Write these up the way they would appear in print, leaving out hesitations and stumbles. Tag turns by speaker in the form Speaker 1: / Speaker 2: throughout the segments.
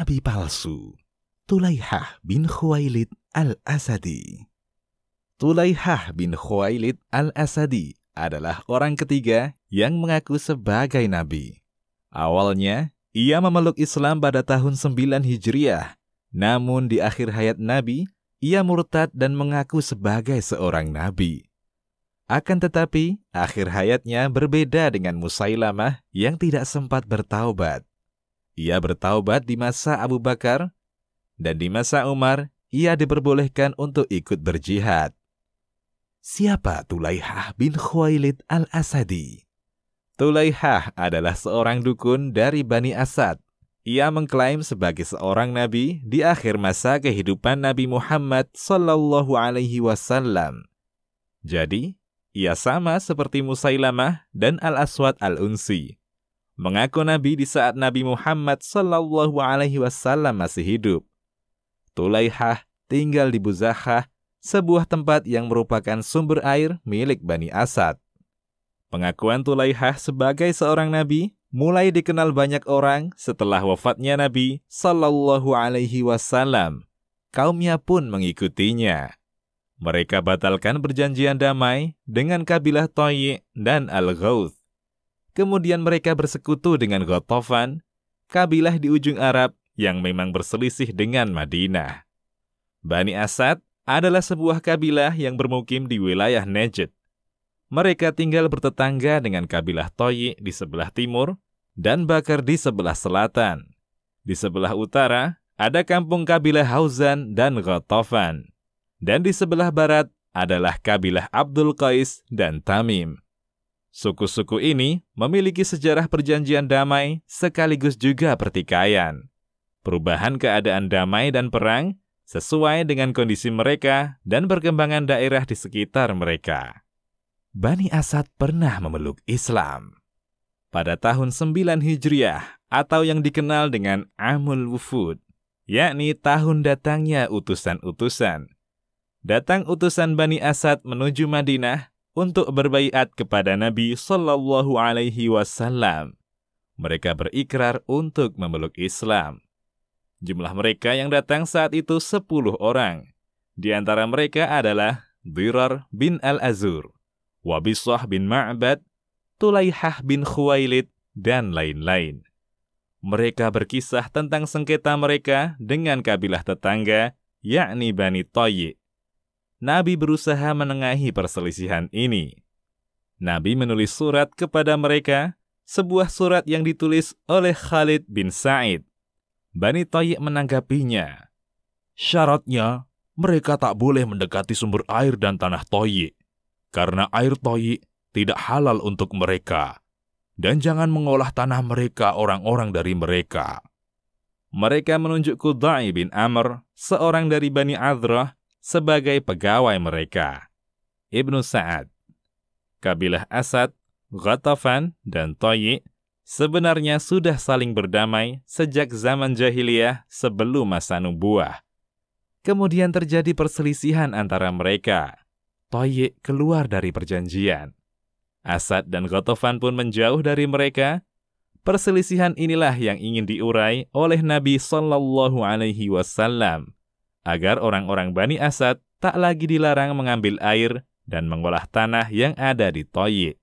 Speaker 1: Nabi palsu, Tulaihah bin Khuwailid al-Asadi. Tulaihah bin Khuwailid al-Asadi adalah orang ketiga yang mengaku sebagai nabi. Awalnya, ia memeluk Islam pada tahun 9 Hijriah. Namun di akhir hayat Nabi, ia murtad dan mengaku sebagai seorang nabi. Akan tetapi, akhir hayatnya berbeda dengan Musailamah yang tidak sempat bertaubat. Ia bertaubat di masa Abu Bakar, dan di masa Umar, ia diperbolehkan untuk ikut berjihad. Siapa Tulaihah bin Khuwailid al-Asadi? Tulaihah adalah seorang dukun dari Bani Asad. Ia mengklaim sebagai seorang nabi di akhir masa kehidupan Nabi Muhammad SAW. Jadi, ia sama seperti Musailamah dan Al-Aswad Al-Unsi, mengaku nabi di saat Nabi Muhammad SAW masih hidup. Tulaihah tinggal di Buzakhah, sebuah tempat yang merupakan sumber air milik Bani Asad. Pengakuan Tulaihah sebagai seorang nabi mulai dikenal banyak orang setelah wafatnya Nabi SAW. Kaumnya pun mengikutinya. Mereka batalkan perjanjian damai dengan kabilah Toyi' dan Al-Ghauth. Kemudian mereka bersekutu dengan Ghatafan, kabilah di ujung Arab yang memang berselisih dengan Madinah. Bani Asad adalah sebuah kabilah yang bermukim di wilayah Najd. Mereka tinggal bertetangga dengan kabilah Toyi' di sebelah timur dan Bakar di sebelah selatan. Di sebelah utara ada kampung kabilah Hauzan dan Ghatafan. Dan di sebelah barat adalah kabilah Abdul Qais dan Tamim. Suku-suku ini memiliki sejarah perjanjian damai sekaligus juga pertikaian. Perubahan keadaan damai dan perang sesuai dengan kondisi mereka dan perkembangan daerah di sekitar mereka. Bani Asad pernah memeluk Islam. Pada tahun 9 Hijriah atau yang dikenal dengan Amul Wufud, yakni tahun datangnya utusan-utusan. Datang utusan Bani Asad menuju Madinah untuk berbaiat kepada Nabi SAW. Mereka berikrar untuk memeluk Islam. Jumlah mereka yang datang saat itu 10 orang. Di antara mereka adalah Dirar bin Al-Azur, Wabisah bin Ma'bad, Tulaihah bin Khuwailid, dan lain-lain. Mereka berkisah tentang sengketa mereka dengan kabilah tetangga, yakni Bani Toyi'. Nabi berusaha menengahi perselisihan ini. Nabi menulis surat kepada mereka, sebuah surat yang ditulis oleh Khalid bin Sa'id. Bani Toyi' menanggapinya. Syaratnya, mereka tak boleh mendekati sumber air dan tanah Toyi', karena air Toyi' tidak halal untuk mereka, dan jangan mengolah tanah mereka orang-orang dari mereka. Mereka menunjuk Qudai bin Amr, seorang dari Bani Adrah, sebagai pegawai mereka. Ibnu Sa'ad. Kabilah Asad, Ghatafan, dan Toyi' sebenarnya sudah saling berdamai sejak zaman jahiliyah sebelum masa nubuah. Kemudian terjadi perselisihan antara mereka. Toyi' keluar dari perjanjian. Asad dan Ghatafan pun menjauh dari mereka. Perselisihan inilah yang ingin diurai oleh Nabi SAW, agar orang-orang Bani Asad tak lagi dilarang mengambil air dan mengolah tanah yang ada di Toyi'.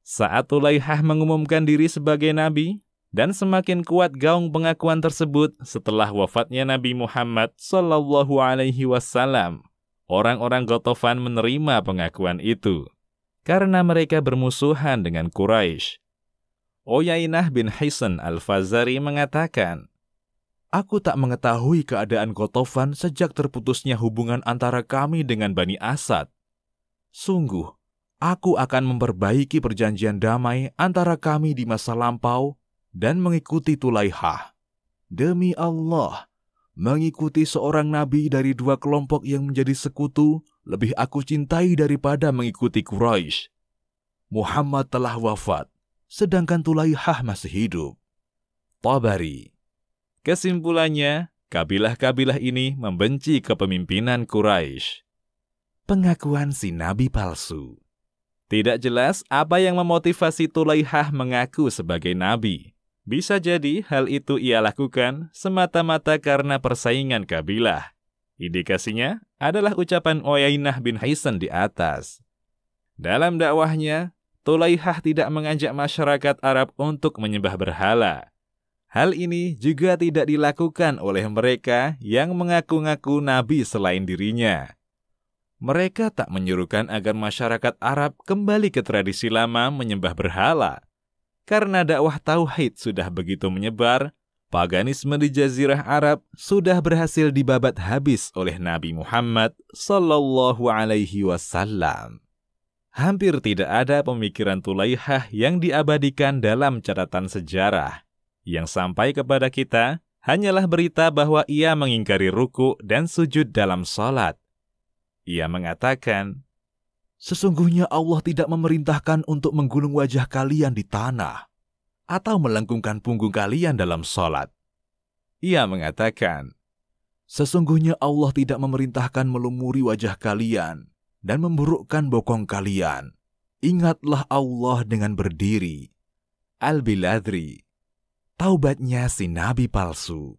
Speaker 1: Saat Tulaihah mengumumkan diri sebagai nabi, dan semakin kuat gaung pengakuan tersebut setelah wafatnya Nabi Muhammad SAW, orang-orang Ghatafan menerima pengakuan itu, karena mereka bermusuhan dengan Quraisy. Uyainah bin Hisan al-Fazari mengatakan, "Aku tak mengetahui keadaan Ghatafan sejak terputusnya hubungan antara kami dengan Bani Asad. Sungguh, aku akan memperbaiki perjanjian damai antara kami di masa lampau dan mengikuti Tulaihah. Demi Allah, mengikuti seorang nabi dari dua kelompok yang menjadi sekutu lebih aku cintai daripada mengikuti Quraisy. Muhammad telah wafat, sedangkan Tulaihah masih hidup." Tabari. Kesimpulannya, kabilah-kabilah ini membenci kepemimpinan Quraisy. Pengakuan si nabi palsu. Tidak jelas apa yang memotivasi Tulaihah mengaku sebagai nabi. Bisa jadi hal itu ia lakukan semata-mata karena persaingan kabilah. Indikasinya adalah ucapan Uyainah bin Hisn di atas. Dalam dakwahnya, Tulaihah tidak mengajak masyarakat Arab untuk menyembah berhala. Hal ini juga tidak dilakukan oleh mereka yang mengaku-ngaku nabi selain dirinya. Mereka tak menyuruhkan agar masyarakat Arab kembali ke tradisi lama menyembah berhala. Karena dakwah tauhid sudah begitu menyebar, paganisme di Jazirah Arab sudah berhasil dibabat habis oleh Nabi Muhammad sallallahu alaihi wasallam. Hampir tidak ada pemikiran Tulaihah yang diabadikan dalam catatan sejarah. Yang sampai kepada kita hanyalah berita bahwa ia mengingkari ruku dan sujud dalam salat. Ia mengatakan, "Sesungguhnya Allah tidak memerintahkan untuk menggulung wajah kalian di tanah atau melengkungkan punggung kalian dalam salat." Ia mengatakan, "Sesungguhnya Allah tidak memerintahkan melumuri wajah kalian dan memburukkan bokong kalian. Ingatlah Allah dengan berdiri." Al-Biladri, taubatnya si nabi palsu.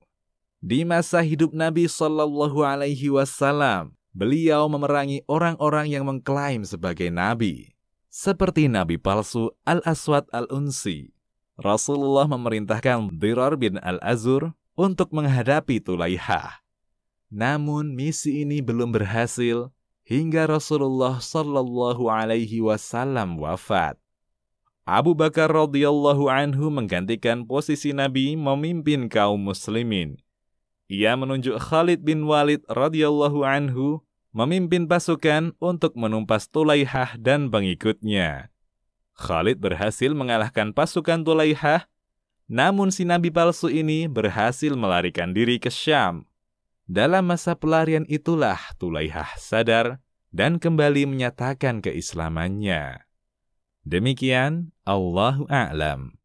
Speaker 1: Di masa hidup Nabi sallallahu alaihi wasallam, beliau memerangi orang-orang yang mengklaim sebagai nabi, seperti nabi palsu Al-Aswad Al-Unsi. Rasulullah memerintahkan Dirar bin Al-Azur untuk menghadapi Tulaihah. Namun misi ini belum berhasil hingga Rasulullah sallallahu alaihi wasallam wafat. Abu Bakar radhiyallahu anhu menggantikan posisi Nabi memimpin kaum muslimin. Ia menunjuk Khalid bin Walid radhiyallahu anhu memimpin pasukan untuk menumpas Tulaihah dan pengikutnya. Khalid berhasil mengalahkan pasukan Tulaihah, namun si nabi palsu ini berhasil melarikan diri ke Syam. Dalam masa pelarian itulah Tulaihah sadar dan kembali menyatakan keislamannya. Demikian, Allahu a'lam.